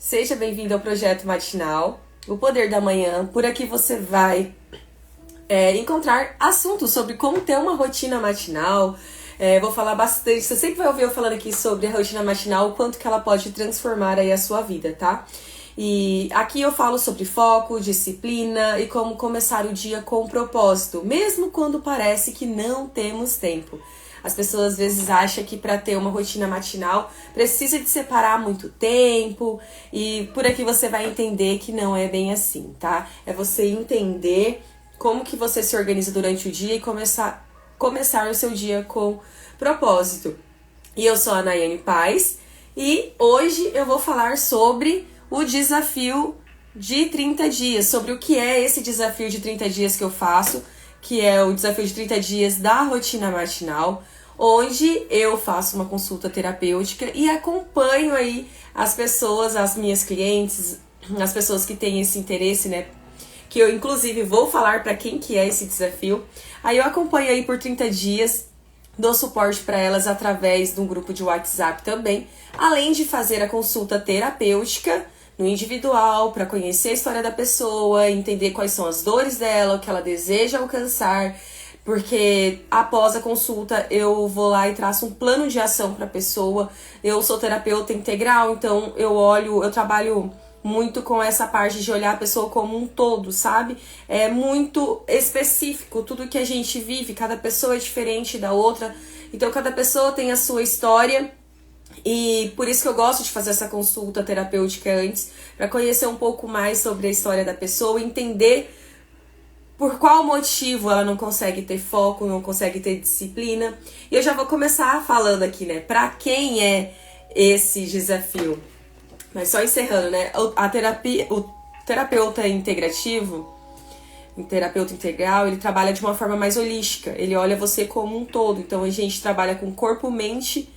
Seja bem-vindo ao Projeto Matinal, o Poder da Manhã. Por aqui você vai encontrar assuntos sobre como ter uma rotina matinal. Vou falar bastante, você sempre vai ouvir eu falando aqui sobre a rotina matinal, o quanto que ela pode transformar aí a sua vida, tá? E aqui eu falo sobre foco, disciplina e como começar o dia com propósito, mesmo quando parece que não temos tempo. As pessoas às vezes acham que para ter uma rotina matinal precisa de separar muito tempo, e por aqui você vai entender que não é bem assim, tá? É você entender como que você se organiza durante o dia e começar o seu dia com propósito. E eu sou a Nayane Paz e hoje eu vou falar sobre o desafio de 30 dias, sobre o que é esse desafio de 30 dias que eu faço, que é o desafio de 30 dias da rotina matinal, onde eu faço uma consulta terapêutica e acompanho aí as pessoas, as minhas clientes, as pessoas que têm esse interesse, né? Que eu inclusive vou falar para quem que é esse desafio. Aí eu acompanho aí por 30 dias, dou suporte para elas através de um grupo de WhatsApp também, além de fazer a consulta terapêutica no individual, para conhecer a história da pessoa, entender quais são as dores dela, o que ela deseja alcançar, porque após a consulta eu vou lá e traço um plano de ação para a pessoa. Eu sou terapeuta integral, então eu trabalho muito com essa parte de olhar a pessoa como um todo, sabe? É muito específico tudo que a gente vive, cada pessoa é diferente da outra, então cada pessoa tem a sua história. E por isso que eu gosto de fazer essa consulta terapêutica antes, para conhecer um pouco mais sobre a história da pessoa, entender por qual motivo ela não consegue ter foco, não consegue ter disciplina. E eu já vou começar falando aqui, né? Para quem é esse desafio? Mas só encerrando, né? O terapeuta integrativo, o terapeuta integral, ele trabalha de uma forma mais holística. Ele olha você como um todo. Então a gente trabalha com corpo, mente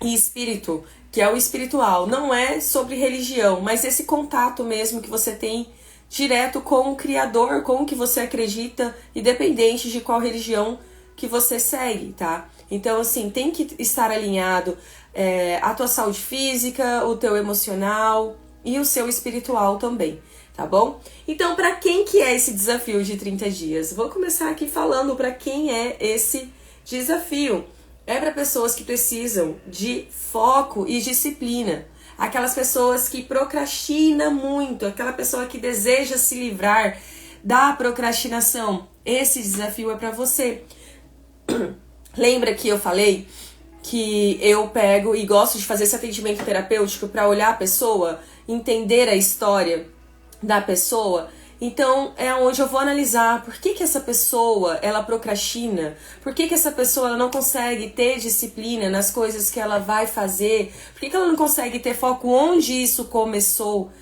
e espírito, que é o espiritual. Não é sobre religião, mas esse contato mesmo que você tem direto com o Criador, com o que você acredita, independente de qual religião que você segue, tá? Então, assim, tem que estar alinhado a tua saúde física, o teu emocional e o seu espiritual também, tá bom? Então, para quem que é esse desafio de 30 dias? Vou começar aqui falando para quem é esse desafio. É para pessoas que precisam de foco e disciplina. Aquelas pessoas que procrastinam muito, aquela pessoa que deseja se livrar da procrastinação. Esse desafio é para você. Lembra que eu falei que eu pego e gosto de fazer esse atendimento terapêutico para olhar a pessoa, entender a história da pessoa? Então é onde eu vou analisar por que essa pessoa ela procrastina, por que essa pessoa ela não consegue ter disciplina nas coisas que ela vai fazer, por que ela não consegue ter foco onde isso começou.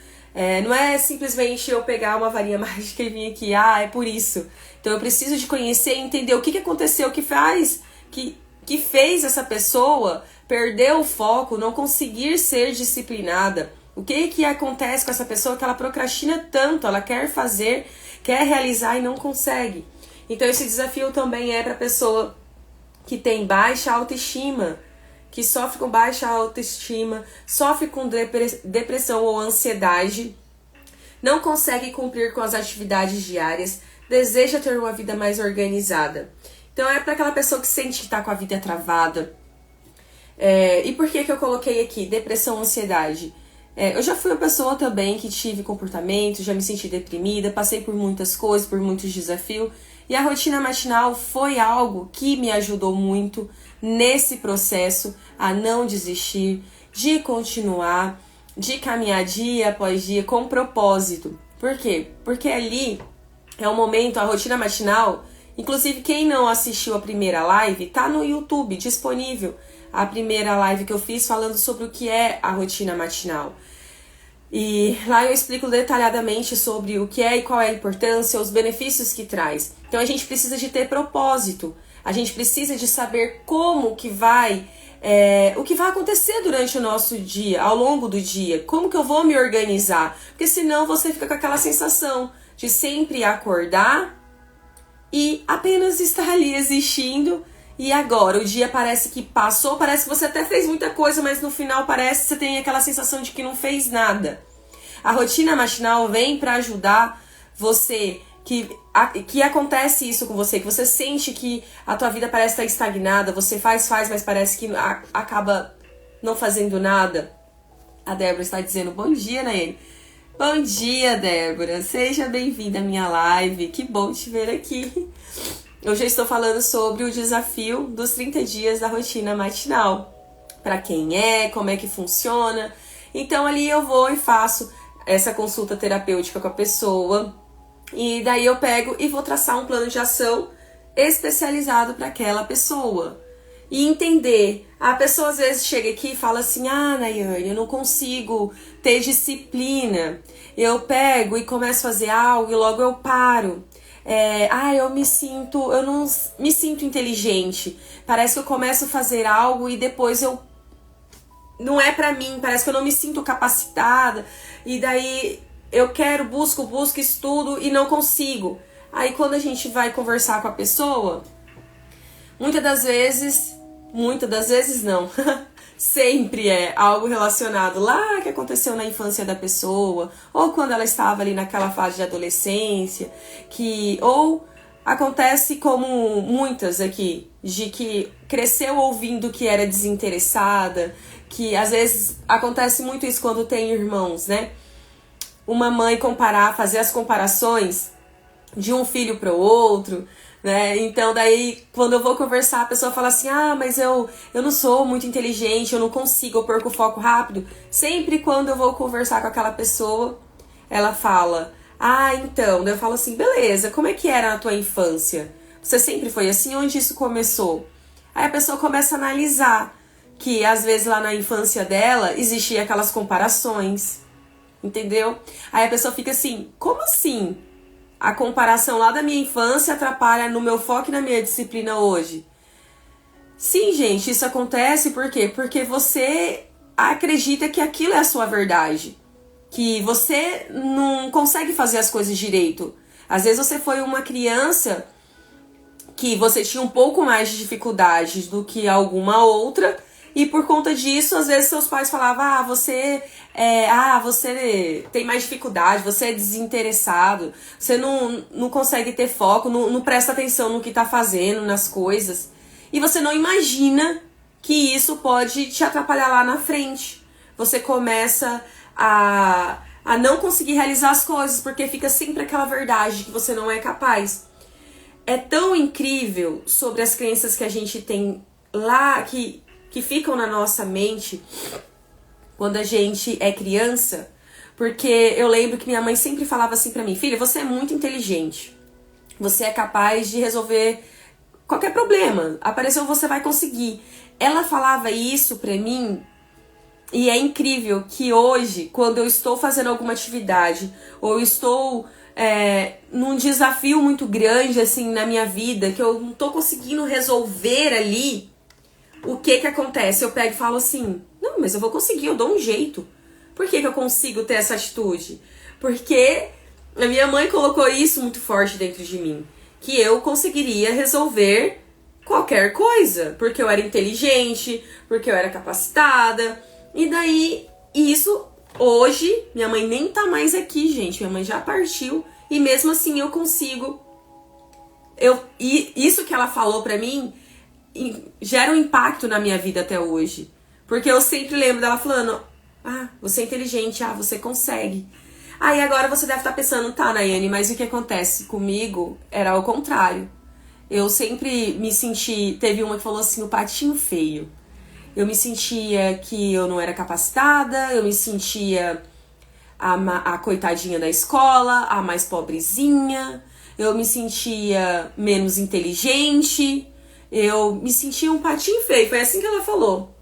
Não é simplesmente eu pegar uma varinha mágica e vir aqui, é por isso. Então eu preciso de conhecer e entender o que aconteceu, que fez essa pessoa perder o foco, não conseguir ser disciplinada. O que acontece com essa pessoa que ela procrastina tanto, ela quer fazer, quer realizar e não consegue. Então esse desafio também é para pessoa que tem baixa autoestima, que sofre com baixa autoestima, sofre com depressão ou ansiedade, não consegue cumprir com as atividades diárias, deseja ter uma vida mais organizada. Então é para aquela pessoa que sente que está com a vida travada. E por que eu coloquei aqui depressão, ansiedade? Eu já fui uma pessoa também que tive comportamento, já me senti deprimida, passei por muitas coisas, por muitos desafios, e a rotina matinal foi algo que me ajudou muito nesse processo a não desistir, de continuar, de caminhar dia após dia com propósito. Por quê? Porque ali é um momento, a rotina matinal, inclusive quem não assistiu a primeira live, tá no YouTube disponível. A primeira live que eu fiz falando sobre o que é a rotina matinal. E lá eu explico detalhadamente sobre o que é e qual é a importância, os benefícios que traz. Então a gente precisa de ter propósito, a gente precisa de saber como que o que vai acontecer durante o nosso dia, ao longo do dia, como que eu vou me organizar, porque senão você fica com aquela sensação de sempre acordar e apenas estar ali existindo E agora? O dia parece que passou, parece que você até fez muita coisa, mas no final parece que você tem aquela sensação de que não fez nada. A rotina matinal vem para ajudar você, que acontece isso com você, que você sente que a tua vida parece estar estagnada, você faz, mas parece que acaba não fazendo nada. A Débora está dizendo bom dia, Nayane. Bom dia, Débora. Seja bem-vinda à minha live. Que bom te ver aqui. Hoje eu estou falando sobre o desafio dos 30 dias da rotina matinal. Para quem como é que funciona. Então ali eu vou e faço essa consulta terapêutica com a pessoa. E daí eu pego e vou traçar um plano de ação especializado para aquela pessoa. E entender. A pessoa às vezes chega aqui e fala assim: ah, Nayane, eu não consigo ter disciplina. Eu pego e começo a fazer algo e logo eu paro. Eu não me sinto inteligente. Parece que eu começo a fazer algo e depois não é pra mim, parece que eu não me sinto capacitada. E daí eu busco, estudo e não consigo. Aí quando a gente vai conversar com a pessoa, muitas das vezes não, sempre é algo relacionado lá que aconteceu na infância da pessoa, ou quando ela estava ali naquela fase de adolescência, ou acontece como muitas aqui, de que cresceu ouvindo que era desinteressada, que às vezes acontece muito isso quando tem irmãos, né? Uma mãe fazer as comparações de um filho para o outro, né? Então daí quando eu vou conversar a pessoa fala assim: ah, mas eu não sou muito inteligente, eu não consigo, eu perco o foco rápido. Sempre quando eu vou conversar com aquela pessoa, ela fala: ah, então. Daí eu falo assim: beleza, como é que era na tua infância? Você sempre foi assim? Onde isso começou? Aí a pessoa começa a analisar que às vezes lá na infância dela existia aquelas comparações, entendeu? Aí a pessoa fica assim: como assim? A comparação lá da minha infância atrapalha no meu foco e na minha disciplina hoje. Sim, gente, isso acontece por quê? Porque você acredita que aquilo é a sua verdade. Que você não consegue fazer as coisas direito. Às vezes você foi uma criança que você tinha um pouco mais de dificuldades do que alguma outra. E por conta disso, às vezes seus pais falavam: você tem mais dificuldade, você é desinteressado, você não consegue ter foco, não presta atenção no que tá fazendo, nas coisas. E você não imagina que isso pode te atrapalhar lá na frente. Você começa a não conseguir realizar as coisas, porque fica sempre aquela verdade que você não é capaz. É tão incrível sobre as crenças que a gente tem lá, que ficam na nossa mente quando a gente é criança, porque eu lembro que minha mãe sempre falava assim pra mim: filha, você é muito inteligente, você é capaz de resolver qualquer problema, apareceu, você vai conseguir. Ela falava isso pra mim, e é incrível que hoje, quando eu estou fazendo alguma atividade, ou eu estou num desafio muito grande assim na minha vida, que eu não tô conseguindo resolver ali, o que acontece? Eu pego e falo assim: não, mas eu vou conseguir, eu dou um jeito. Por que eu consigo ter essa atitude? Porque a minha mãe colocou isso muito forte dentro de mim, que eu conseguiria resolver qualquer coisa, porque eu era inteligente, porque eu era capacitada. E daí, isso, hoje, minha mãe nem tá mais aqui, gente, minha mãe já partiu, e mesmo assim eu consigo. E isso que ela falou pra mim gera um impacto na minha vida até hoje. Porque eu sempre lembro dela falando: ah, você é inteligente, ah, você consegue. Aí agora você deve estar pensando: tá, Nayane, mas o que acontece comigo era ao contrário. Eu sempre me senti... Teve uma que falou assim: o patinho feio. Eu me sentia que eu não era capacitada, eu me sentia a coitadinha da escola, a mais pobrezinha, eu me sentia menos inteligente, eu me sentia um patinho feio. Foi assim que ela falou.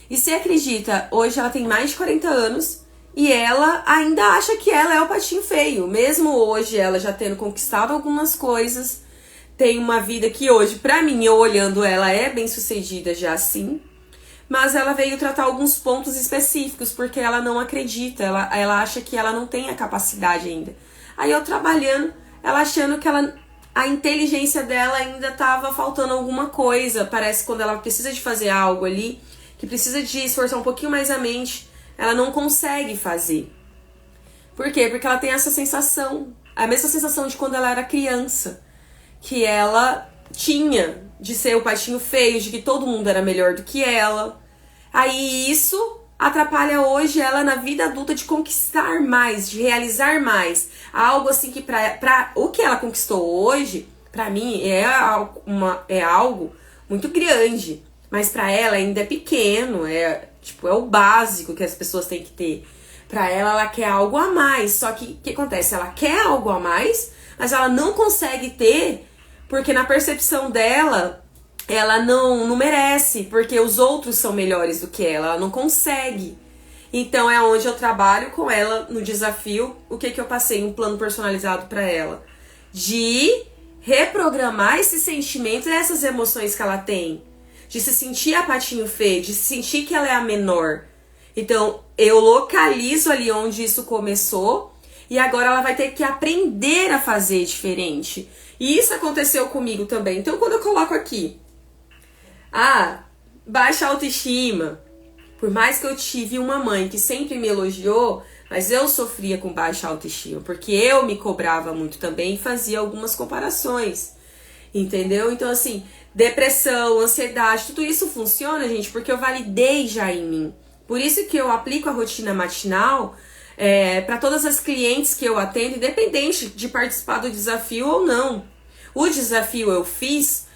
E você acredita, hoje ela tem mais de 40 anos e ela ainda acha que ela é o patinho feio. Mesmo hoje ela já tendo conquistado algumas coisas, tem uma vida que hoje, pra mim, eu olhando ela, é bem sucedida já assim. Mas ela veio tratar alguns pontos específicos, porque ela não acredita, ela acha que ela não tem a capacidade ainda. Aí eu trabalhando, ela achando que ela a inteligência dela ainda estava faltando alguma coisa. Parece que quando ela precisa de fazer algo ali, que precisa de esforçar um pouquinho mais a mente, ela não consegue fazer. Por quê? Porque ela tem essa sensação, a mesma sensação de quando ela era criança, que ela tinha de ser o patinho feio, de que todo mundo era melhor do que ela. Aí isso atrapalha hoje ela na vida adulta de conquistar mais, de realizar mais. Algo assim que pra o que ela conquistou hoje, pra mim, é algo muito grande. Mas pra ela ainda é pequeno, é o básico que as pessoas têm que ter. Pra ela quer algo a mais. Só que o que acontece? Ela quer algo a mais, mas ela não consegue ter, porque na percepção dela, ela não merece, porque os outros são melhores do que ela não consegue. Então é onde eu trabalho com ela no desafio. O que eu passei? Um plano personalizado pra ela. De reprogramar esses sentimentos, essas emoções que ela tem. De se sentir a patinho feio, de se sentir que ela é a menor. Então, eu localizo ali onde isso começou e agora ela vai ter que aprender a fazer diferente. E isso aconteceu comigo também. Então, quando eu coloco aqui, baixa autoestima, por mais que eu tive uma mãe que sempre me elogiou, mas eu sofria com baixa autoestima, porque eu me cobrava muito também e fazia algumas comparações, entendeu? Então, assim, depressão, ansiedade, tudo isso funciona, gente, porque eu validei já em mim. Por isso que eu aplico a rotina matinal para todas as clientes que eu atendo, independente de participar do desafio ou não. O desafio eu fiz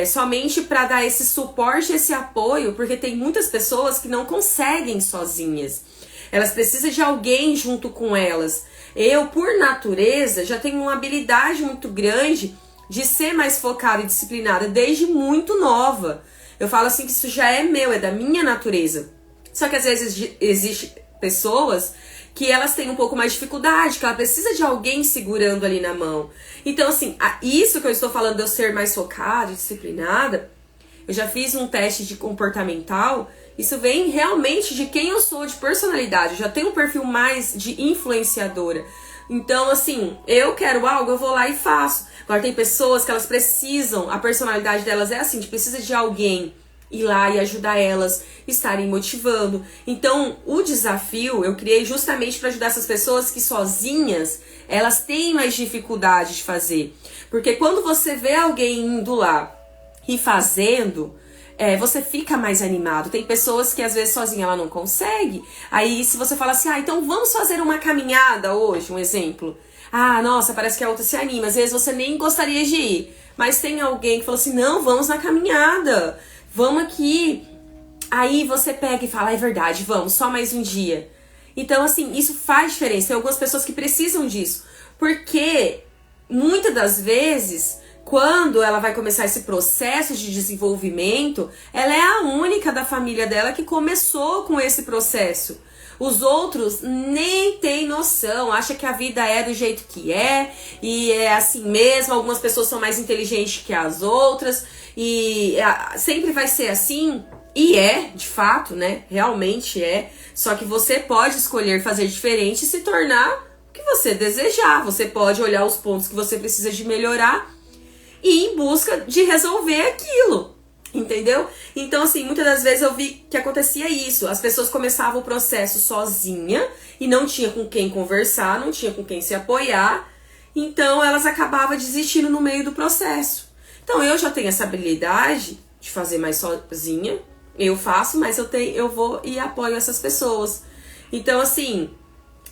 somente para dar esse suporte, esse apoio, porque tem muitas pessoas que não conseguem sozinhas. Elas precisam de alguém junto com elas. Eu, por natureza, já tenho uma habilidade muito grande de ser mais focada e disciplinada desde muito nova. Eu falo assim que isso já é meu, é da minha natureza. Só que às vezes existem pessoas que elas têm um pouco mais de dificuldade, que ela precisa de alguém segurando ali na mão. Então, assim, isso que eu estou falando de eu ser mais focada, disciplinada, eu já fiz um teste de comportamental, isso vem realmente de quem eu sou, de personalidade. Eu já tenho um perfil mais de influenciadora. Então, assim, eu quero algo, eu vou lá e faço. Agora, tem pessoas que elas precisam, a personalidade delas é assim, precisa de alguém ir lá e ajudar elas, estarem motivando. Então, o desafio eu criei justamente para ajudar essas pessoas que sozinhas, elas têm mais dificuldade de fazer. Porque quando você vê alguém indo lá e fazendo, você fica mais animado. Tem pessoas que às vezes sozinha ela não consegue. Aí se você fala assim, então vamos fazer uma caminhada hoje, um exemplo. Nossa, parece que a outra se anima. Às vezes você nem gostaria de ir, mas tem alguém que fala assim, não, vamos na caminhada. Vamos aqui. Aí você pega e fala, é verdade, vamos, só mais um dia. Então, assim, isso faz diferença. Tem algumas pessoas que precisam disso. Porque, muitas das vezes, quando ela vai começar esse processo de desenvolvimento, ela é a única da família dela que começou com esse processo. Os outros nem têm noção, acham que a vida é do jeito que é, e é assim mesmo. Algumas pessoas são mais inteligentes que as outras, e sempre vai ser assim, e de fato, né? Realmente é. Só que você pode escolher fazer diferente e se tornar o que você desejar. Você pode olhar os pontos que você precisa de melhorar e ir em busca de resolver aquilo. Entendeu? Então, assim, muitas das vezes eu vi que acontecia isso. As pessoas começavam o processo sozinha e não tinha com quem conversar, não tinha com quem se apoiar. Então, elas acabavam desistindo no meio do processo. Então, eu já tenho essa habilidade de fazer mais sozinha. Eu faço, mas eu vou e apoio essas pessoas. Então, assim,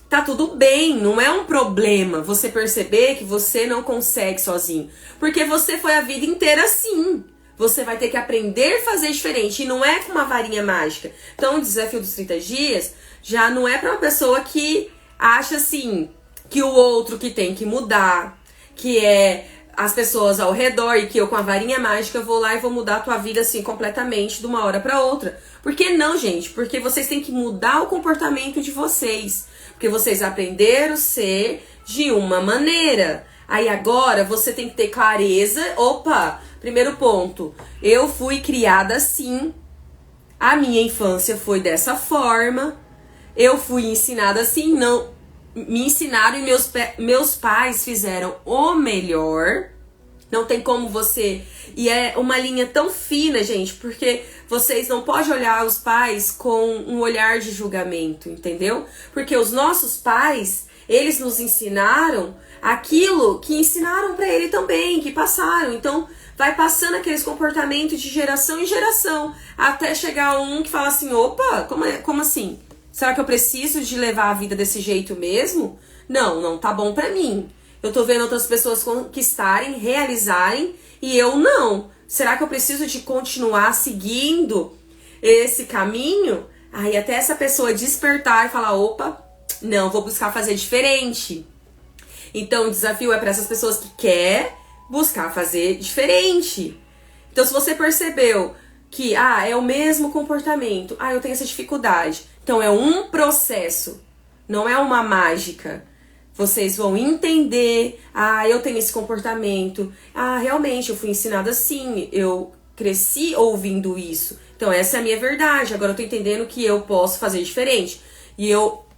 tá tudo bem, não é um problema você perceber que você não consegue sozinho. Porque você foi a vida inteira assim. Você vai ter que aprender a fazer diferente. E não é com uma varinha mágica. Então, o desafio dos 30 dias já não é para uma pessoa que acha assim, que o outro que tem que mudar, que é as pessoas ao redor, e que eu com a varinha mágica vou lá e vou mudar a tua vida assim completamente de uma hora para outra. Por que não, gente? Porque vocês têm que mudar o comportamento de vocês. Porque vocês aprenderam a ser de uma maneira. Aí agora você tem que ter clareza. Primeiro ponto, eu fui criada assim, a minha infância foi dessa forma, eu fui ensinada assim, não me ensinaram e meus pais fizeram o melhor, Não tem como você... E é uma linha tão fina, gente, porque vocês não podem olhar os pais com um olhar de julgamento, entendeu? Porque os nossos pais, eles nos ensinaram aquilo que ensinaram pra ele também, que passaram. Então, vai passando aqueles comportamentos de geração em geração, até chegar um que fala assim, opa, como assim? Será que eu preciso de levar a vida desse jeito mesmo? Não tá bom pra mim. Eu tô vendo outras pessoas conquistarem, realizarem, e eu não. Será que eu preciso de continuar seguindo esse caminho? Aí até essa pessoa despertar e falar, opa, não, vou buscar fazer diferente. Então o desafio é para essas pessoas que querem buscar fazer diferente. Então se você percebeu que, é o mesmo comportamento, eu tenho essa dificuldade. Então é um processo, não é uma mágica. Vocês vão entender, eu tenho esse comportamento, realmente eu fui ensinada assim, eu cresci ouvindo isso. Então essa é a minha verdade, agora eu tô entendendo que eu posso fazer diferente.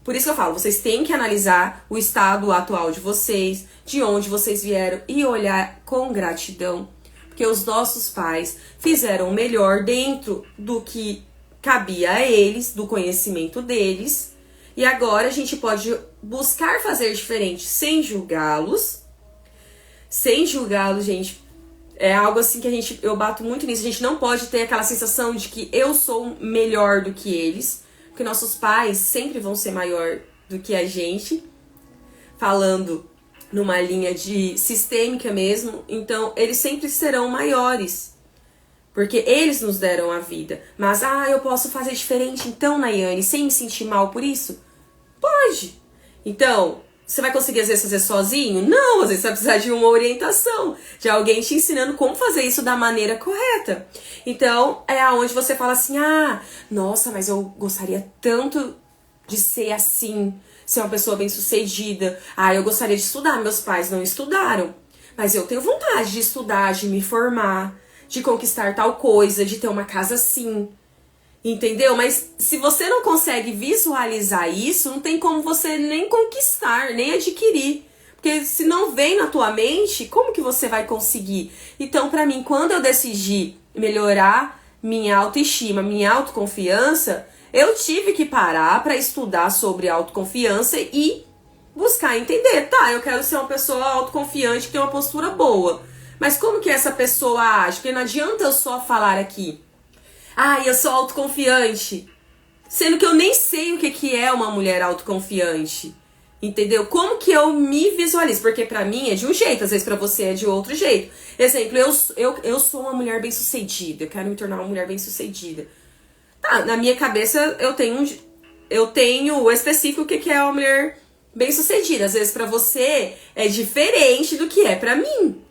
Por isso que eu falo, vocês têm que analisar o estado atual de vocês, de onde vocês vieram e olhar com gratidão. Porque os nossos pais fizeram o melhor dentro do que cabia a eles, do conhecimento deles. E agora a gente pode buscar fazer diferente sem julgá-los. Sem julgá-los, gente, é algo assim que eu bato muito nisso. A gente não pode ter aquela sensação de que eu sou melhor do que eles. Porque nossos pais sempre vão ser maior do que a gente. Falando numa linha de sistêmica mesmo. Então, eles sempre serão maiores. Porque eles nos deram a vida. Mas, eu posso fazer diferente então, Nayane, sem me sentir mal por isso? Pode. Então, você vai conseguir às vezes fazer sozinho? Não, às vezes você vai precisar de uma orientação, de alguém te ensinando como fazer isso da maneira correta. Então, é aonde você fala assim, nossa, mas eu gostaria tanto de ser assim, ser uma pessoa bem-sucedida. Eu gostaria de estudar, meus pais não estudaram. Mas eu tenho vontade de estudar, de me formar, de conquistar tal coisa, de ter uma casa assim. Entendeu? Mas se você não consegue visualizar isso, não tem como você nem conquistar, nem adquirir. Porque se não vem na tua mente, como que você vai conseguir? Então, pra mim, quando eu decidi melhorar minha autoestima, minha autoconfiança, eu tive que parar pra estudar sobre autoconfiança e buscar entender. Eu quero ser uma pessoa autoconfiante que tem uma postura boa. Mas como que essa pessoa age? Porque não adianta eu só falar aqui. Eu sou autoconfiante. Sendo que eu nem sei o que é uma mulher autoconfiante. Entendeu? Como que eu me visualizo? Porque pra mim é de um jeito, às vezes pra você é de outro jeito. Exemplo, eu sou uma mulher bem-sucedida. Eu quero me tornar uma mulher bem-sucedida. Na minha cabeça eu tenho o específico que é uma mulher bem-sucedida. Às vezes pra você é diferente do que é pra mim.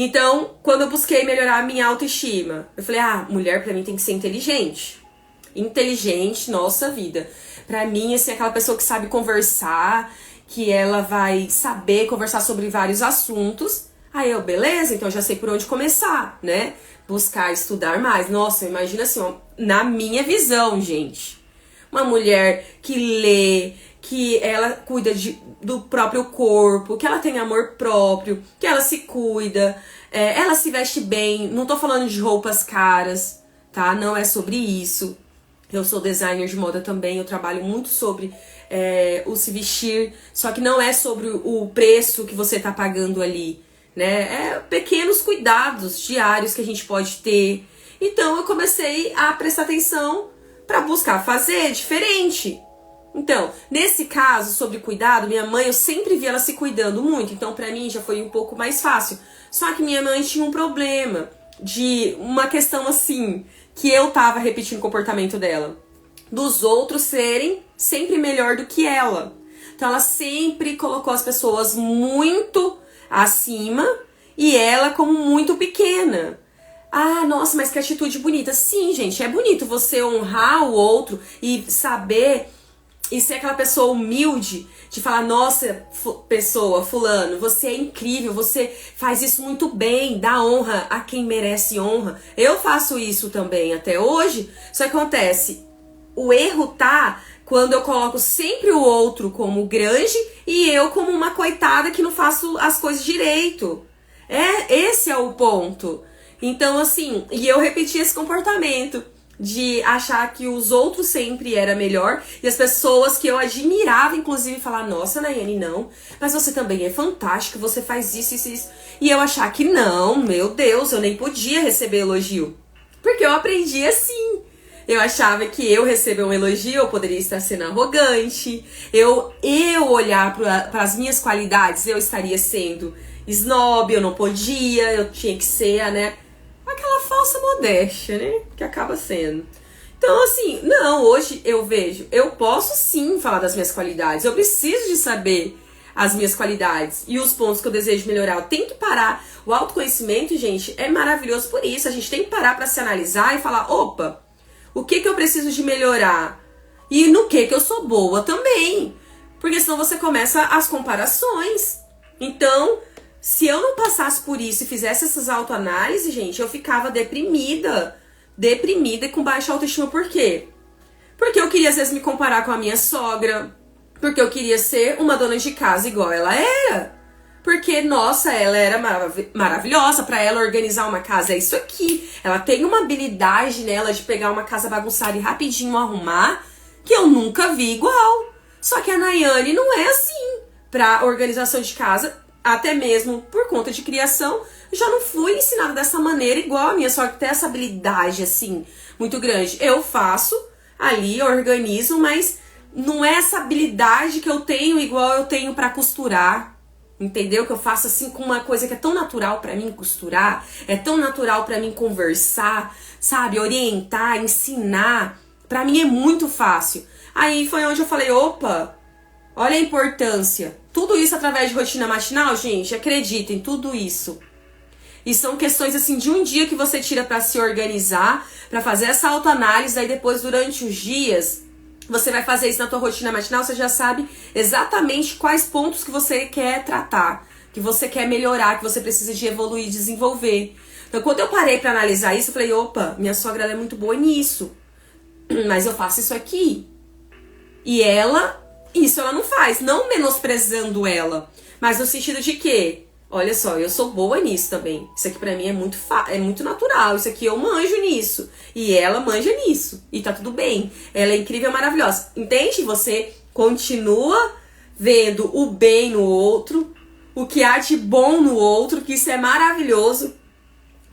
Então, quando eu busquei melhorar a minha autoestima, eu falei, mulher pra mim tem que ser inteligente. Inteligente, nossa vida. Pra mim, assim, aquela pessoa que sabe conversar, que ela vai saber conversar sobre vários assuntos. Aí eu, beleza, então eu já sei por onde começar, né? Buscar estudar mais. Nossa, imagina assim, na minha visão, gente. Uma mulher que lê, que ela cuida do próprio corpo, que ela tem amor próprio, que ela se cuida, ela se veste bem. Não tô falando de roupas caras, tá? Não é sobre isso. Eu sou designer de moda também, eu trabalho muito sobre o se vestir, só que não é sobre o preço que você tá pagando ali, né? É pequenos cuidados diários que a gente pode ter. Então eu comecei a prestar atenção para buscar fazer diferente. Então, nesse caso, sobre cuidado, minha mãe, eu sempre vi ela se cuidando muito, então pra mim já foi um pouco mais fácil. Só que minha mãe tinha um problema de uma questão assim, que eu tava repetindo o comportamento dela, dos outros serem sempre melhor do que ela. Então ela sempre colocou as pessoas muito acima e ela como muito pequena. Nossa, mas que atitude bonita. Sim, gente, é bonito você honrar o outro e saber e ser aquela pessoa humilde de falar, nossa, pessoa, fulano, você é incrível, você faz isso muito bem, dá honra a quem merece honra. Eu faço isso também até hoje, só que acontece, o erro tá quando eu coloco sempre o outro como grande e eu como uma coitada que não faço as coisas direito. Esse é o ponto. Então, assim, e eu repeti esse comportamento de achar que os outros sempre era melhor e as pessoas que eu admirava, inclusive, falar, nossa, Nayane, não, mas você também é fantástica, você faz isso, isso, isso. E eu achar que não, meu Deus, eu nem podia receber elogio. Porque eu aprendi assim. Eu achava que eu receber um elogio, eu poderia estar sendo arrogante. Eu olhar para as minhas qualidades, eu estaria sendo snob, eu não podia, eu tinha que ser, né? Aquela falsa modéstia, né? Que acaba sendo. Então, assim, não, hoje eu vejo, eu posso sim falar das minhas qualidades. Eu preciso de saber as minhas qualidades e os pontos que eu desejo melhorar. Eu tenho que parar. O autoconhecimento, gente, é maravilhoso por isso. A gente tem que parar para se analisar e falar, opa, o que eu preciso de melhorar? E no que eu sou boa também. Porque senão você começa as comparações. Então, se eu não passasse por isso e fizesse essas autoanálises, gente, eu ficava deprimida e com baixa autoestima. Por quê? Porque eu queria, às vezes, me comparar com a minha sogra. Porque eu queria ser uma dona de casa igual ela era. Porque, nossa, ela era maravilhosa. Pra ela organizar uma casa é isso aqui. Ela tem uma habilidade nela de pegar uma casa bagunçada e rapidinho arrumar que eu nunca vi igual. Só que a Nayane não é assim. Pra organização de casa, até mesmo por conta de criação, já não fui ensinada dessa maneira igual a minha. Só que tem essa habilidade, assim, muito grande. Eu faço ali, organizo, mas não é essa habilidade que eu tenho igual eu tenho pra costurar. Entendeu? Que eu faço assim com uma coisa que é tão natural pra mim costurar, é tão natural pra mim conversar, sabe? Orientar, ensinar. Pra mim é muito fácil. Aí foi onde eu falei, opa, olha a importância. Tudo isso através de rotina matinal, gente, acreditem, tudo isso. E são questões assim de um dia que você tira pra se organizar, pra fazer essa autoanálise, aí depois durante os dias você vai fazer isso na tua rotina matinal, você já sabe exatamente quais pontos que você quer tratar, que você quer melhorar, que você precisa de evoluir, desenvolver. Então, quando eu parei pra analisar isso, eu falei, opa, minha sogra ela é muito boa nisso, mas eu faço isso aqui. E isso ela não faz, não menosprezando ela, mas no sentido de que, olha só, eu sou boa nisso também. Isso aqui pra mim é muito natural. Isso aqui eu manjo nisso. E ela manja nisso. E tá tudo bem. Ela é incrível, maravilhosa. Entende? Você continua vendo o bem no outro, o que há de bom no outro, que isso é maravilhoso.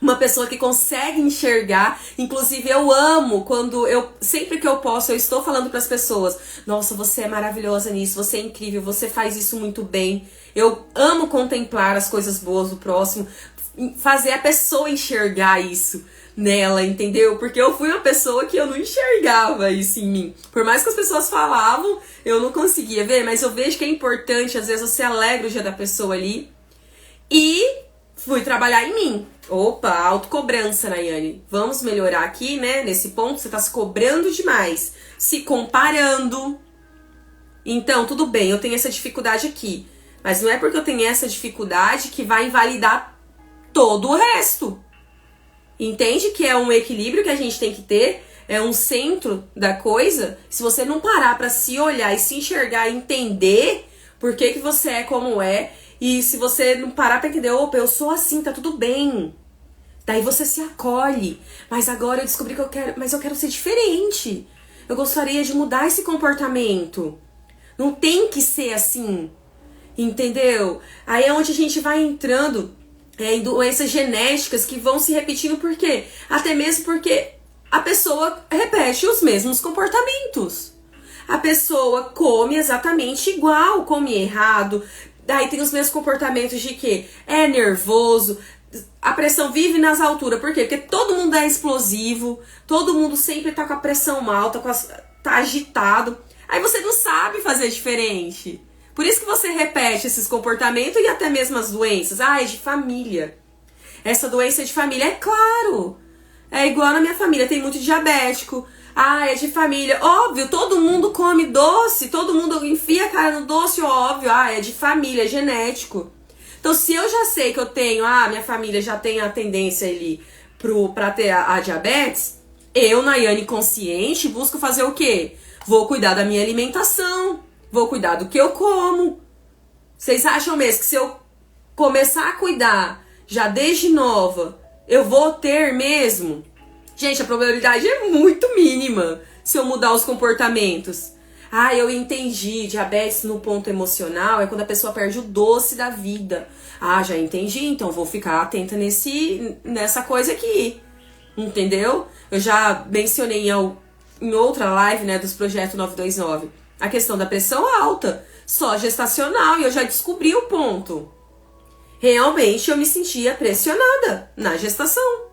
Uma pessoa que consegue enxergar. Inclusive, eu amo quando sempre que eu posso, eu estou falando para as pessoas, nossa, você é maravilhosa nisso, você é incrível, você faz isso muito bem. Eu amo contemplar as coisas boas do próximo, fazer a pessoa enxergar isso nela, entendeu? Porque eu fui uma pessoa que eu não enxergava isso em mim. Por mais que as pessoas falavam, eu não conseguia ver, mas eu vejo que é importante, às vezes você alegra o dia da pessoa ali. E fui trabalhar em mim. Opa, autocobrança, Nayane. Vamos melhorar aqui, né? Nesse ponto, você tá se cobrando demais. Se comparando. Então, tudo bem, eu tenho essa dificuldade aqui. Mas não é porque eu tenho essa dificuldade que vai invalidar todo o resto. Entende que é um equilíbrio que a gente tem que ter? É um centro da coisa. Se você não parar pra se olhar e se enxergar e entender por que você é como é, e se você não parar pra entender, opa, eu sou assim, tá tudo bem. Daí você se acolhe. Mas agora eu descobri que eu quero ser diferente. Eu gostaria de mudar esse comportamento. Não tem que ser assim. Entendeu? Aí é onde a gente vai entrando em doenças genéticas que vão se repetindo. Por quê? Até mesmo porque a pessoa repete os mesmos comportamentos. A pessoa come exatamente igual, come errado. Daí tem os mesmos comportamentos de que é nervoso, a pressão vive nas alturas. Por quê? Porque todo mundo é explosivo, todo mundo sempre tá com a pressão alta, tá agitado. Aí você não sabe fazer diferente. Por isso que você repete esses comportamentos e até mesmo as doenças. Ah, é de família. Essa doença é de família, é claro. É igual na minha família, tem muito diabético. Ah, é de família. Óbvio, todo mundo come doce, todo mundo enfia a cara no doce, óbvio. Ah, é de família, é genético. Então, se eu já sei que eu tenho, minha família já tem a tendência ali pra ter a diabetes, eu, Nayane consciente, busco fazer o quê? Vou cuidar da minha alimentação, vou cuidar do que eu como. Vocês acham mesmo que se eu começar a cuidar já desde nova, eu vou ter mesmo? Gente, a probabilidade é muito mínima se eu mudar os comportamentos. Ah, eu entendi, diabetes no ponto emocional é quando a pessoa perde o doce da vida. Ah, já entendi, então vou ficar atenta nessa coisa aqui. Entendeu? Eu já mencionei em outra live, né, dos projetos 929, a questão da pressão alta, só gestacional, e eu já descobri o ponto. Realmente eu me sentia pressionada na gestação.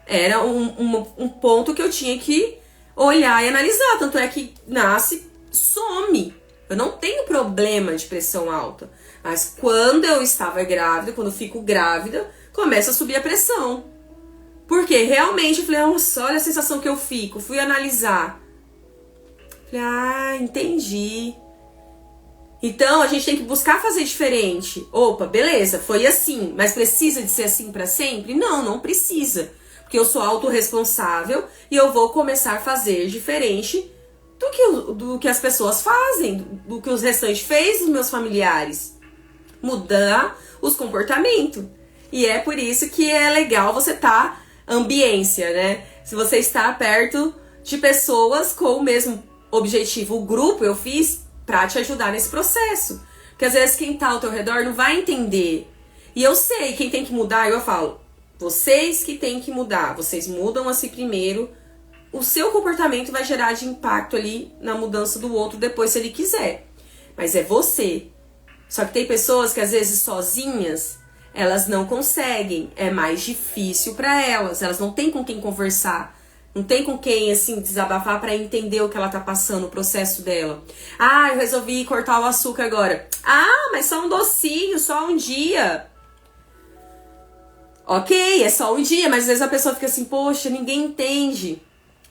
Era um ponto que eu tinha que olhar e analisar. Tanto é que nasce, some. Eu não tenho problema de pressão alta. Mas quando eu estava grávida, quando eu fico grávida, começa a subir a pressão. Porque realmente eu falei, nossa, olha a sensação que eu fico. Fui analisar. Falei, ah, entendi. Então a gente tem que buscar fazer diferente. Opa, beleza, foi assim, mas precisa de ser assim pra sempre? Não, não precisa. Porque eu sou autorresponsável e eu vou começar a fazer diferente do que as pessoas fazem, do que os restantes fez dos meus familiares. Mudar os comportamentos. E é por isso que é legal você estar ambiência, né? Se você está perto de pessoas com o mesmo objetivo. O grupo eu fiz pra te ajudar nesse processo. Porque às vezes quem tá ao teu redor não vai entender. E eu sei, quem tem que mudar, eu falo, vocês que têm que mudar, vocês mudam assim primeiro, o seu comportamento vai gerar de impacto ali na mudança do outro depois, se ele quiser. Mas é você. Só que tem pessoas que às vezes sozinhas, elas não conseguem, é mais difícil pra elas, elas não têm com quem conversar. Não tem com quem, assim, desabafar pra entender o que ela tá passando, o processo dela. Ah, eu resolvi cortar o açúcar agora. Ah, mas só um docinho, só um dia. Ok, é só um dia, mas às vezes a pessoa fica assim, poxa, ninguém entende.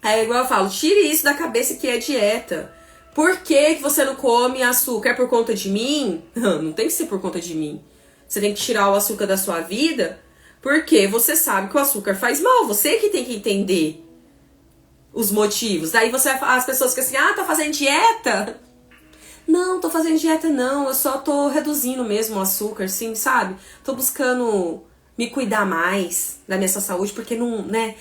Aí igual eu falo, tire isso da cabeça que é dieta. Por que você não come açúcar? É por conta de mim? Não tem que ser por conta de mim. Você tem que tirar o açúcar da sua vida porque você sabe que o açúcar faz mal. Você que tem que entender os motivos. Daí as pessoas ficam assim, ah, tá fazendo dieta? Não, tô fazendo dieta não, eu só tô reduzindo mesmo o açúcar, assim, sabe? Tô buscando me cuidar mais da minha saúde, porque não, né?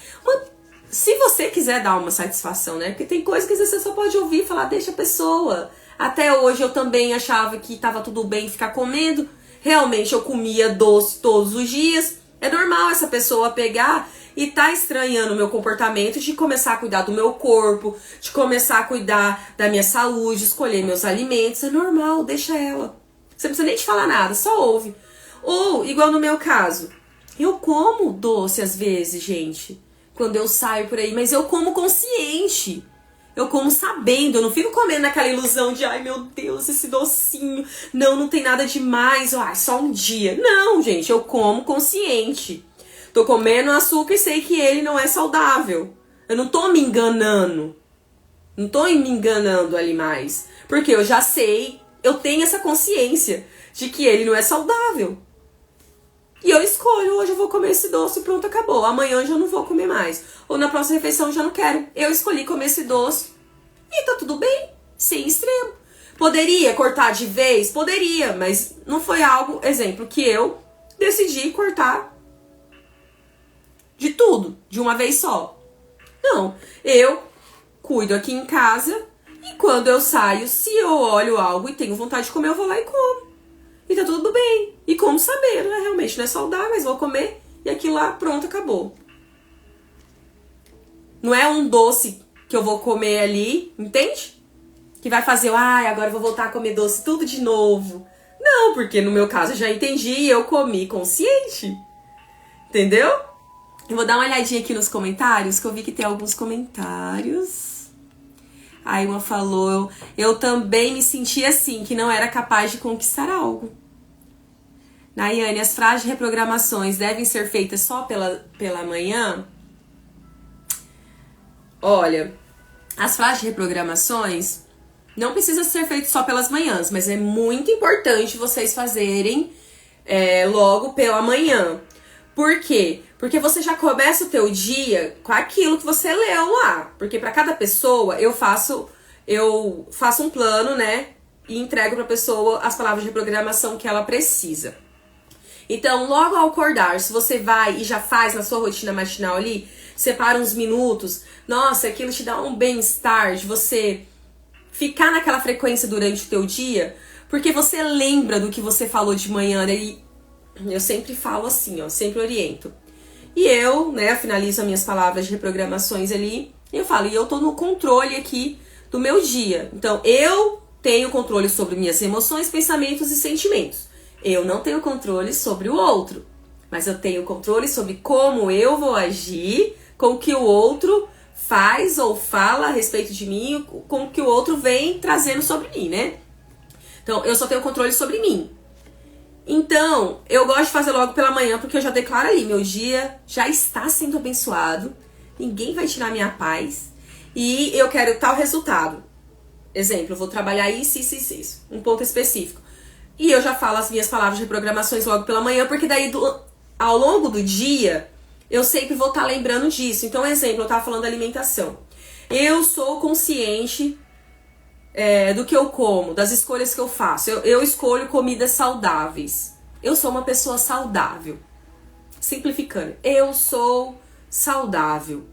Se você quiser dar uma satisfação, né? Porque tem coisa que você só pode ouvir e falar, deixa a pessoa. Até hoje eu também achava que tava tudo bem ficar comendo. Realmente eu comia doce todos os dias. É normal essa pessoa pegar e tá estranhando o meu comportamento de começar a cuidar do meu corpo, de começar a cuidar da minha saúde, escolher meus alimentos. É normal, deixa ela. Você não precisa nem te falar nada, só ouve. Ou, igual no meu caso, eu como doce às vezes, gente, quando eu saio por aí, mas eu como consciente. Eu como sabendo, eu não fico comendo naquela ilusão de, ai meu Deus, esse docinho, não tem nada demais, ai, só um dia. Não, gente, eu como consciente. Tô comendo açúcar e sei que ele não é saudável. Eu não tô me enganando. Não tô me enganando ali mais. Porque eu já sei, eu tenho essa consciência de que ele não é saudável. E eu escolho, hoje eu vou comer esse doce, pronto, acabou. Amanhã eu já não vou comer mais. Ou na próxima refeição eu já não quero. Eu escolhi comer esse doce e tá tudo bem, sem extremo. Poderia cortar de vez? Poderia, mas não foi algo, exemplo, que eu decidi cortar de tudo, de uma vez só. Não, eu cuido aqui em casa e quando eu saio, se eu olho algo e tenho vontade de comer, eu vou lá e como. E tá tudo bem. E como saber, né? Realmente não é saudável, mas vou comer. E aquilo lá, pronto, acabou. Não é um doce que eu vou comer ali, entende? Que vai fazer, ai, agora eu vou voltar a comer doce tudo de novo. Não, porque no meu caso eu já entendi e eu comi consciente. Entendeu? Eu vou dar uma olhadinha aqui nos comentários, que eu vi que tem alguns comentários. Aí uma falou, eu também me senti assim, que não era capaz de conquistar algo. Nayane, as frases de reprogramações devem ser feitas só pela manhã? Olha, as frases de reprogramações não precisa ser feito só pelas manhãs, mas é muito importante vocês fazerem logo pela manhã. Por quê? Porque você já começa o teu dia com aquilo que você leu lá. Porque para cada pessoa eu faço um plano, né? E entrego para a pessoa as palavras de reprogramação que ela precisa. Então, logo ao acordar, se você vai e já faz na sua rotina matinal ali, separa uns minutos, nossa, aquilo te dá um bem-estar de você ficar naquela frequência durante o teu dia, porque você lembra do que você falou de manhã, daí eu sempre falo assim, ó, sempre oriento. E eu, né, finalizo as minhas palavras de reprogramações ali, e eu falo, e eu tô no controle aqui do meu dia. Então, eu tenho controle sobre minhas emoções, pensamentos e sentimentos. Eu não tenho controle sobre o outro, mas eu tenho controle sobre como eu vou agir com o que o outro faz ou fala a respeito de mim, com o que o outro vem trazendo sobre mim, né? Então, eu só tenho controle sobre mim. Então, eu gosto de fazer logo pela manhã, porque eu já declaro ali, meu dia já está sendo abençoado, ninguém vai tirar minha paz, e eu quero tal resultado. Exemplo, eu vou trabalhar isso, um ponto específico. E eu já falo as minhas palavras de reprogramações logo pela manhã, porque daí ao longo do dia, eu sempre vou estar lembrando disso. Então, exemplo, eu estava falando da alimentação. Eu sou consciente do que eu como, das escolhas que eu faço. Eu escolho comidas saudáveis. Eu sou uma pessoa saudável. Simplificando, eu sou saudável.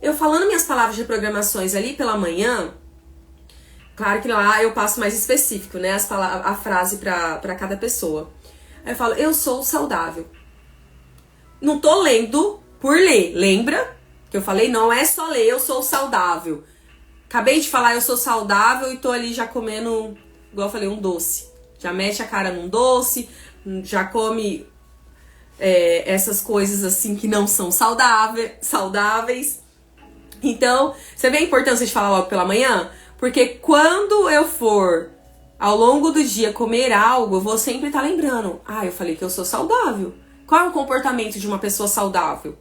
Eu falando minhas palavras de reprogramações ali pela manhã, claro que lá eu passo mais específico, né? A frase pra cada pessoa. Aí eu falo, eu sou saudável. Não tô lendo por ler. Lembra que eu falei? Não é só ler, eu sou saudável. Acabei de falar, eu sou saudável e tô ali já comendo, igual eu falei, um doce. Já mete a cara num doce, já come essas coisas assim que não são saudáveis. Então, você vê a importância de falar logo pela manhã? Porque quando eu for ao longo do dia comer algo, eu vou sempre estar lembrando. Ah, eu falei que eu sou saudável. Qual é o comportamento de uma pessoa saudável?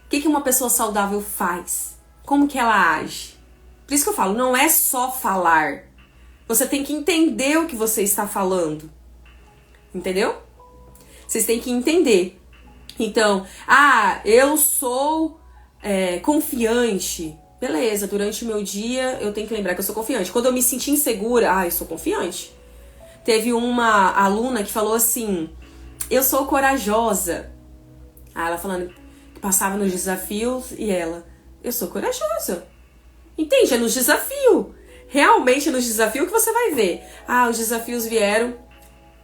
O que uma pessoa saudável faz? Como que ela age? Por isso que eu falo, não é só falar. Você tem que entender o que você está falando. Entendeu? Vocês têm que entender. Então, eu sou confiante. Beleza, durante o meu dia eu tenho que lembrar que eu sou confiante. Quando eu me sentir insegura, eu sou confiante. Teve uma aluna que falou assim, eu sou corajosa. Ela falando que passava nos desafios e ela, eu sou corajosa. Entende? É nos desafios. Realmente é nos desafios que você vai ver. Os desafios vieram,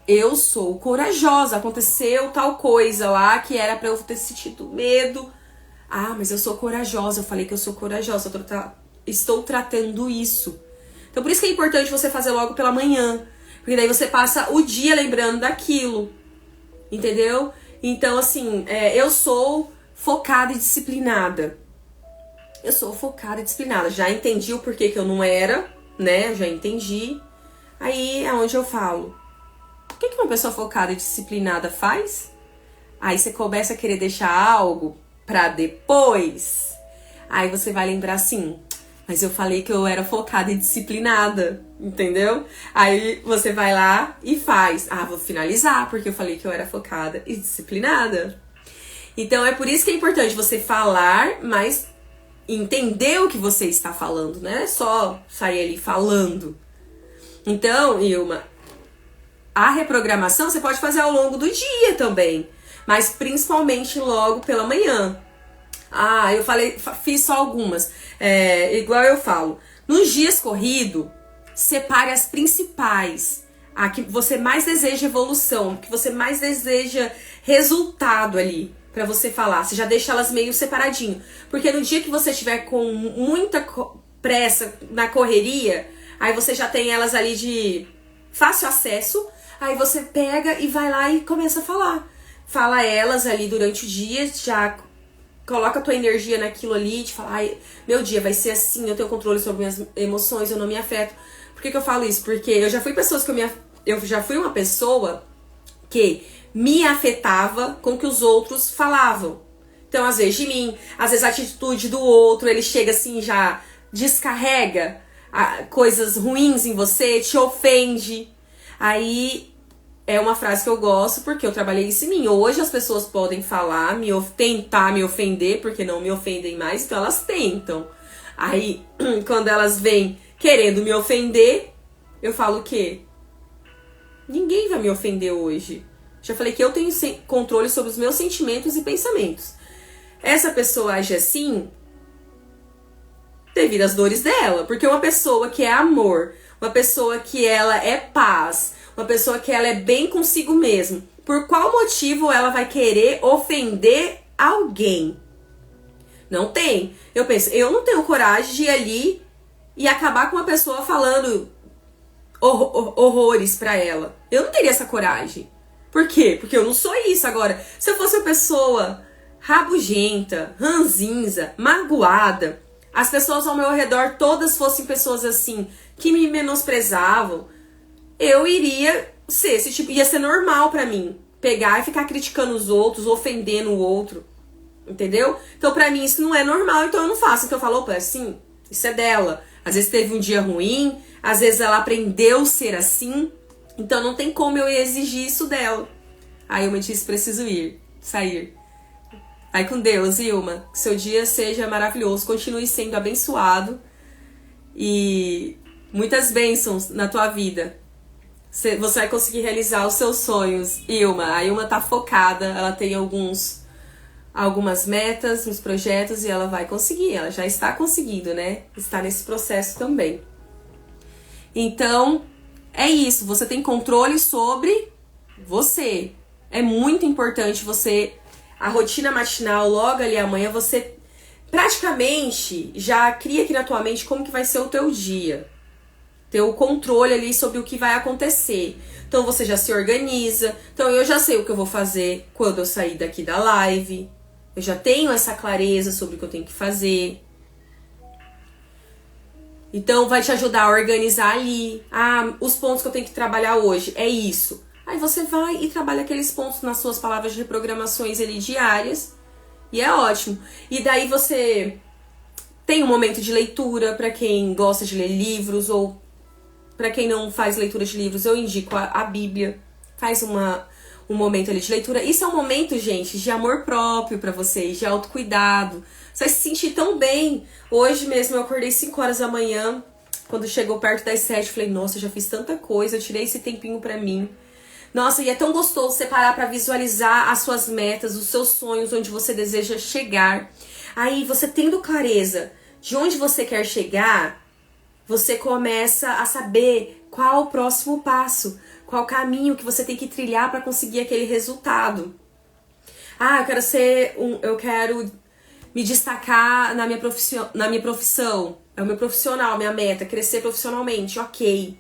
eu sou corajosa. Aconteceu tal coisa lá que era pra eu ter sentido medo. Mas eu sou corajosa. Eu falei que eu sou corajosa. Estou tratando isso. Então por isso que é importante você fazer logo pela manhã. Porque daí você passa o dia lembrando daquilo. Entendeu? Então assim, eu sou focada e disciplinada. Eu sou focada e disciplinada. Já entendi o porquê que eu não era, né? Já entendi. Aí é onde eu falo. O que uma pessoa focada e disciplinada faz? Aí você começa a querer deixar algo pra depois. Aí você vai lembrar assim, mas eu falei que eu era focada e disciplinada, entendeu? Aí você vai lá e faz. Vou finalizar, porque eu falei que eu era focada e disciplinada. Então é por isso que é importante você falar, mas entender o que você está falando, não é só sair ali falando. Então, Ilma, a reprogramação você pode fazer ao longo do dia também, mas principalmente logo pela manhã. Eu fiz só algumas. Igual eu falo, nos dias corridos, separe as principais, a que você mais deseja evolução, que você mais deseja resultado ali. Pra você falar, você já deixa elas meio separadinho. Porque no dia que você estiver com muita pressa na correria, aí você já tem elas ali de fácil acesso, aí você pega e vai lá e começa a falar. Fala elas ali durante o dia, já coloca a tua energia naquilo ali, de falar, meu dia vai ser assim, eu tenho controle sobre minhas emoções, eu não me afeto. Por que eu falo isso? Porque eu já fui uma pessoa que me afetava com o que os outros falavam. Então, às vezes de mim, às vezes a atitude do outro, ele chega assim, já descarrega coisas ruins em você, te ofende. Aí é uma frase que eu gosto porque eu trabalhei isso em mim. Hoje as pessoas podem falar, tentar me ofender, porque não me ofendem mais, então elas tentam. Aí, quando elas vêm querendo me ofender, eu falo o quê? Ninguém vai me ofender hoje. Já falei que eu tenho controle sobre os meus sentimentos e pensamentos. Essa pessoa age assim devido às dores dela. Porque uma pessoa que é amor, uma pessoa que ela é paz, uma pessoa que ela é bem consigo mesmo, por qual motivo ela vai querer ofender alguém? Não tem. Eu penso, eu não tenho coragem de ir ali e acabar com uma pessoa falando horrores pra ela. Eu não teria essa coragem. Por quê? Porque eu não sou isso. Agora, se eu fosse uma pessoa rabugenta, ranzinza, magoada, as pessoas ao meu redor todas fossem pessoas assim, que me menosprezavam, eu iria ser esse tipo, ia ser normal pra mim, pegar e ficar criticando os outros, ofendendo o outro, entendeu? Então pra mim isso não é normal, então eu não faço. Então eu falo, opa, assim, isso é dela. Às vezes teve um dia ruim, às vezes ela aprendeu a ser assim, então não tem como eu exigir isso dela. Aí eu me disse, preciso sair. Vai com Deus, Ilma. Que seu dia seja maravilhoso, continue sendo abençoado e muitas bênçãos na tua vida. Você vai conseguir realizar os seus sonhos, Ilma. A Ilma tá focada, ela tem algumas metas, uns projetos e ela vai conseguir. Ela já está conseguindo, né? Está nesse processo também. Então, é isso. Você tem controle sobre você. É muito importante você... A rotina matinal, logo ali amanhã, você praticamente já cria aqui na tua mente como que vai ser o teu dia. Ter o controle ali sobre o que vai acontecer. Então você já se organiza. Então eu já sei o que eu vou fazer quando eu sair daqui da live. Eu já tenho essa clareza sobre o que eu tenho que fazer. Então vai te ajudar a organizar ali. Ah, os pontos que eu tenho que trabalhar hoje é isso. Aí você vai e trabalha aqueles pontos nas suas palavras de reprogramações ali diárias. E é ótimo. E daí você tem um momento de leitura para quem gosta de ler livros ou para quem não faz leitura de livros, eu indico a Bíblia. Faz um momento ali de leitura. Isso é um momento, gente, de amor próprio para vocês, de autocuidado. Você vai se sentir tão bem. Hoje mesmo eu acordei 5 horas da manhã. Quando chegou perto das 7, falei, nossa, eu já fiz tanta coisa, eu tirei esse tempinho pra mim. Nossa, e é tão gostoso você parar pra visualizar as suas metas, os seus sonhos, onde você deseja chegar. Aí, você tendo clareza de onde você quer chegar, você começa a saber qual o próximo passo, qual o caminho que você tem que trilhar pra conseguir aquele resultado. Ah, eu quero me destacar na minha profissão. É o meu profissional, minha meta, crescer profissionalmente. Ok,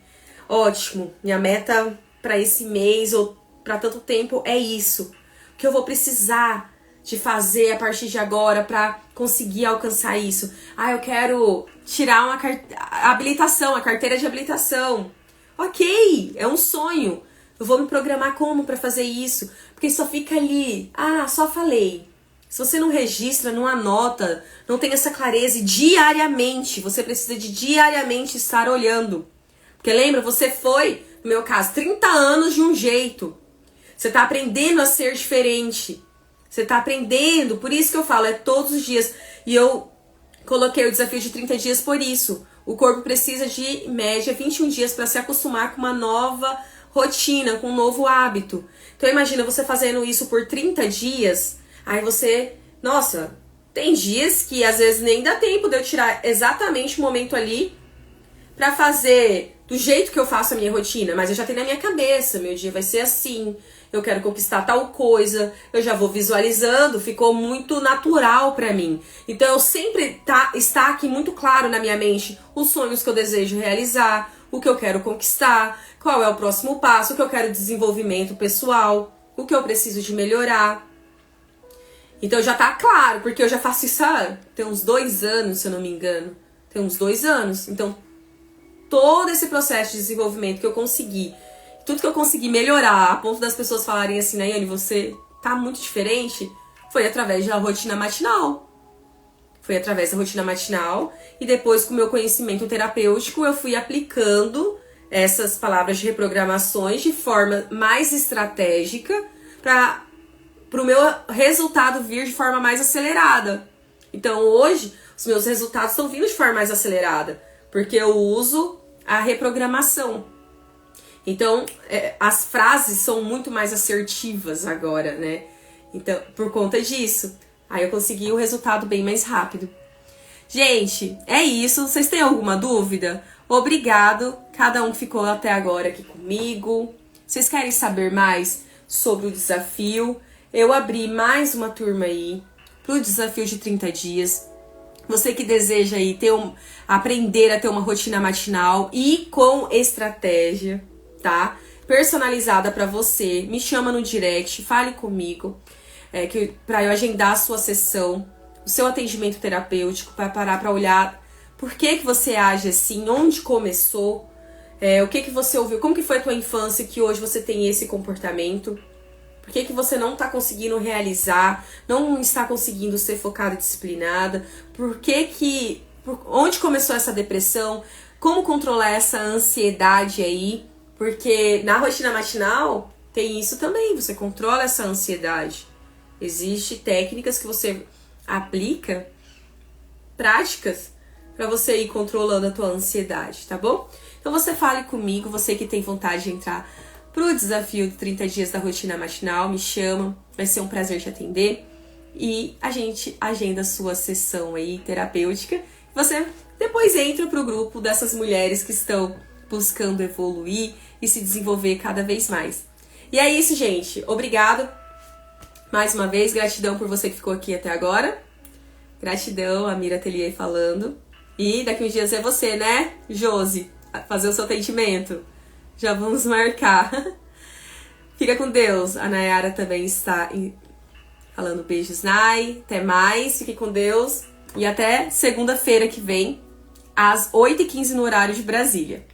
ótimo. Minha meta para esse mês ou para tanto tempo é isso. O que eu vou precisar de fazer a partir de agora para conseguir alcançar isso? Ah, eu quero tirar habilitação, a carteira de habilitação. Ok, é um sonho. Eu vou me programar como para fazer isso? Porque só fica ali, só falei. Se você não registra, não anota, não tem essa clareza e diariamente, você precisa de diariamente estar olhando. Porque lembra, você foi, no meu caso, 30 anos de um jeito. Você tá aprendendo a ser diferente. Você tá aprendendo, por isso que eu falo, é todos os dias. E eu coloquei o desafio de 30 dias por isso. O corpo precisa de, em média, 21 dias para se acostumar com uma nova rotina, com um novo hábito. Então imagina você fazendo isso por 30 dias, aí você, nossa, tem dias que às vezes nem dá tempo de eu tirar exatamente o momento ali pra fazer do jeito que eu faço a minha rotina, mas eu já tenho na minha cabeça, meu dia vai ser assim, eu quero conquistar tal coisa, eu já vou visualizando, ficou muito natural pra mim. Então eu sempre está aqui muito claro na minha mente os sonhos que eu desejo realizar, o que eu quero conquistar, qual é o próximo passo, o que eu quero desenvolvimento pessoal, o que eu preciso de melhorar. Então já tá claro, porque eu já faço isso tem uns 2 anos, se eu não me engano. Tem uns 2 anos. Então todo esse processo de desenvolvimento que eu consegui, tudo que eu consegui melhorar, a ponto das pessoas falarem assim, Nayane, você tá muito diferente, foi através da rotina matinal. Foi através da rotina matinal e depois com o meu conhecimento terapêutico eu fui aplicando essas palavras de reprogramações de forma mais estratégica para o meu resultado vir de forma mais acelerada. Então hoje os meus resultados estão vindo de forma mais acelerada, porque eu uso a reprogramação. Então, as frases são muito mais assertivas agora, né? Então, por conta disso, aí eu consegui o resultado bem mais rápido. Gente, é isso. Vocês têm alguma dúvida? Obrigado, cada um que ficou até agora aqui comigo. Vocês querem saber mais sobre o desafio? Eu abri mais uma turma aí pro desafio de 30 dias. Você que deseja aí aprender a ter uma rotina matinal e com estratégia, tá? Personalizada para você, me chama no direct, fale comigo, para eu agendar a sua sessão, o seu atendimento terapêutico, para parar para olhar por que você age assim, onde começou, o que você ouviu, como que foi a tua infância que hoje você tem esse comportamento. Por que você não está conseguindo realizar, não está conseguindo ser focada e disciplinada? Onde começou essa depressão? Como controlar essa ansiedade aí? Porque na rotina matinal tem isso também, você controla essa ansiedade. Existem técnicas que você aplica, práticas, para você ir controlando a tua ansiedade, tá bom? Então você fale comigo, você que tem vontade de entrar pro desafio de 30 dias da rotina matinal, me chama, vai ser um prazer te atender e a gente agenda a sua sessão aí terapêutica. Você depois entra pro grupo dessas mulheres que estão buscando evoluir e se desenvolver cada vez mais. E é isso, gente. Obrigado mais uma vez, gratidão por você que ficou aqui até agora. Gratidão, a Mira Atelier falando. E daqui uns dias é você, né, Josi, fazer o seu atendimento. Já vamos marcar. Fica com Deus. A Nayara também está falando beijos, Nay. Até mais. Fique com Deus. E até segunda-feira que vem, às 8h15 no horário de Brasília.